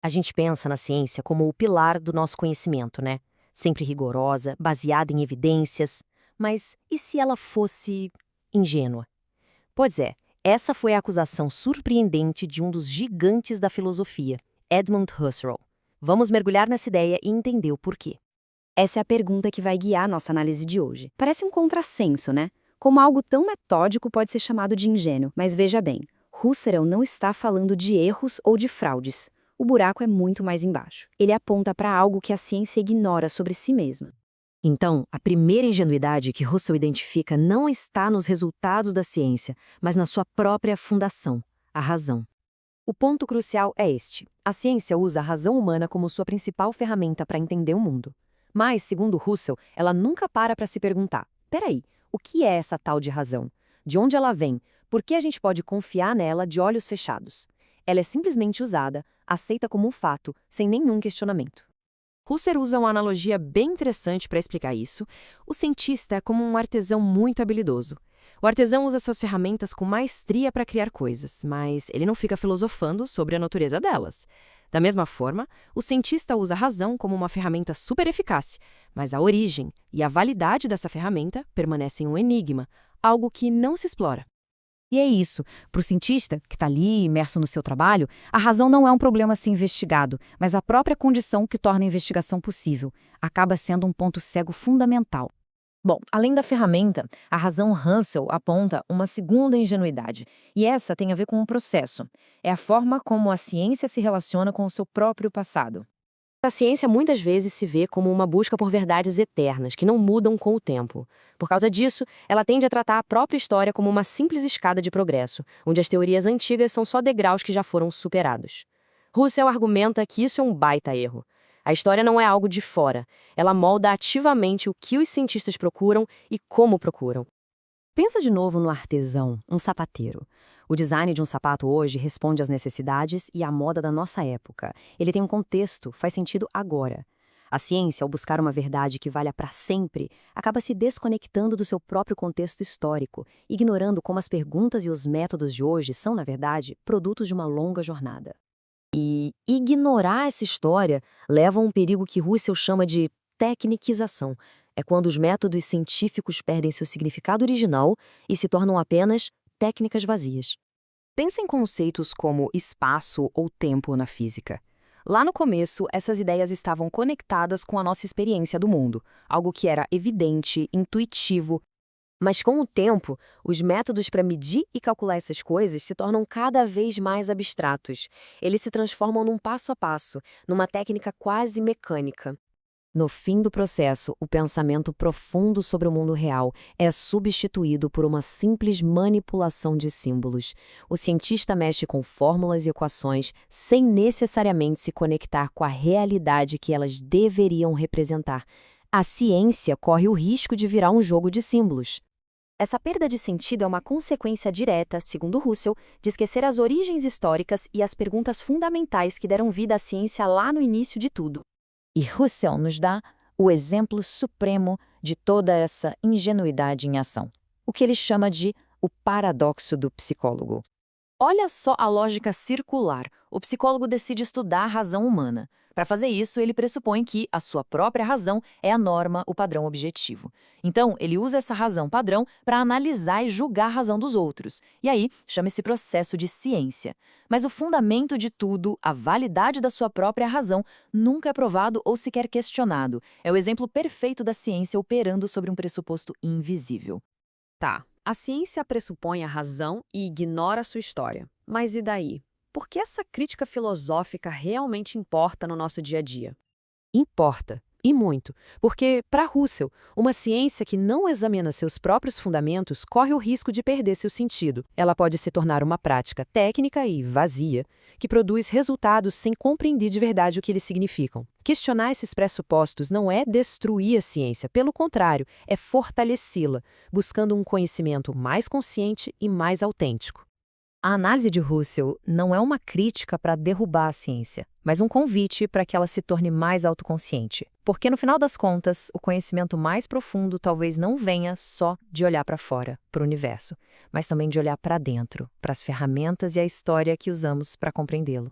A gente pensa na ciência como o pilar do nosso conhecimento, né? Sempre rigorosa, baseada em evidências. Mas e se ela fosse ingênua? Pois é, essa foi a acusação surpreendente de um dos gigantes da filosofia, Edmund Husserl. Vamos mergulhar nessa ideia e entender o porquê. Essa é a pergunta que vai guiar nossa análise de hoje. Parece um contrassenso, né? Como algo tão metódico pode ser chamado de ingênuo. Mas veja bem, Husserl não está falando de erros ou de fraudes. O buraco é muito mais embaixo. Ele aponta para algo que a ciência ignora sobre si mesma. Então, a primeira ingenuidade que Husserl identifica não está nos resultados da ciência, mas na sua própria fundação, a razão. O ponto crucial é este: a ciência usa a razão humana como sua principal ferramenta para entender o mundo. Mas, segundo Husserl, ela nunca para se perguntar: peraí, o que é essa tal de razão? De onde ela vem? Por que a gente pode confiar nela de olhos fechados? Ela é simplesmente usada, aceita como um fato, sem nenhum questionamento. Husserl usa uma analogia bem interessante para explicar isso. O cientista é como um artesão muito habilidoso. O artesão usa suas ferramentas com maestria para criar coisas, mas ele não fica filosofando sobre a natureza delas. Da mesma forma, o cientista usa a razão como uma ferramenta super eficaz, mas a origem e a validade dessa ferramenta permanecem um enigma, algo que não se explora. E é isso. Para o cientista, que está ali imerso no seu trabalho, a razão não é um problema a ser investigado, mas a própria condição que torna a investigação possível. Acaba sendo um ponto cego fundamental. Bom, além da ferramenta, a razão Husserl aponta uma segunda ingenuidade, e essa tem a ver com um processo. É a forma como a ciência se relaciona com o seu próprio passado. A ciência muitas vezes se vê como uma busca por verdades eternas, que não mudam com o tempo. Por causa disso, ela tende a tratar a própria história como uma simples escada de progresso, onde as teorias antigas são só degraus que já foram superados. Husserl argumenta que isso é um baita erro. A história não é algo de fora, ela molda ativamente o que os cientistas procuram e como procuram. Pensa de novo no artesão, um sapateiro. O design de um sapato hoje responde às necessidades e à moda da nossa época. Ele tem um contexto, faz sentido agora. A ciência, ao buscar uma verdade que valha para sempre, acaba se desconectando do seu próprio contexto histórico, ignorando como as perguntas e os métodos de hoje são, na verdade, produtos de uma longa jornada. E ignorar essa história leva a um perigo que Husserl chama de tecniquização. É quando os métodos científicos perdem seu significado original e se tornam apenas técnicas vazias. Pensa em conceitos como espaço ou tempo na física. Lá no começo, essas ideias estavam conectadas com a nossa experiência do mundo, algo que era evidente, intuitivo. Mas com o tempo, os métodos para medir e calcular essas coisas se tornam cada vez mais abstratos. Eles se transformam num passo a passo, numa técnica quase mecânica. No fim do processo, o pensamento profundo sobre o mundo real é substituído por uma simples manipulação de símbolos. O cientista mexe com fórmulas e equações sem necessariamente se conectar com a realidade que elas deveriam representar. A ciência corre o risco de virar um jogo de símbolos. Essa perda de sentido é uma consequência direta, segundo Husserl, de esquecer as origens históricas e as perguntas fundamentais que deram vida à ciência lá no início de tudo. E Husserl nos dá o exemplo supremo de toda essa ingenuidade em ação. O que ele chama de o paradoxo do psicólogo. Olha só a lógica circular. O psicólogo decide estudar a razão humana. Para fazer isso, ele pressupõe que a sua própria razão é a norma, o padrão objetivo. Então, ele usa essa razão padrão para analisar e julgar a razão dos outros. E aí, chama esse processo de ciência. Mas o fundamento de tudo, a validade da sua própria razão, nunca é provado ou sequer questionado. É o exemplo perfeito da ciência operando sobre um pressuposto invisível. Tá, a ciência pressupõe a razão e ignora a sua história. Mas e daí? Por que essa crítica filosófica realmente importa no nosso dia a dia? Importa, e muito, porque, para Husserl, uma ciência que não examina seus próprios fundamentos corre o risco de perder seu sentido. Ela pode se tornar uma prática técnica e vazia, que produz resultados sem compreender de verdade o que eles significam. Questionar esses pressupostos não é destruir a ciência, pelo contrário, é fortalecê-la, buscando um conhecimento mais consciente e mais autêntico. A análise de Husserl não é uma crítica para derrubar a ciência, mas um convite para que ela se torne mais autoconsciente. Porque, no final das contas, o conhecimento mais profundo talvez não venha só de olhar para fora, para o universo, mas também de olhar para dentro, para as ferramentas e a história que usamos para compreendê-lo.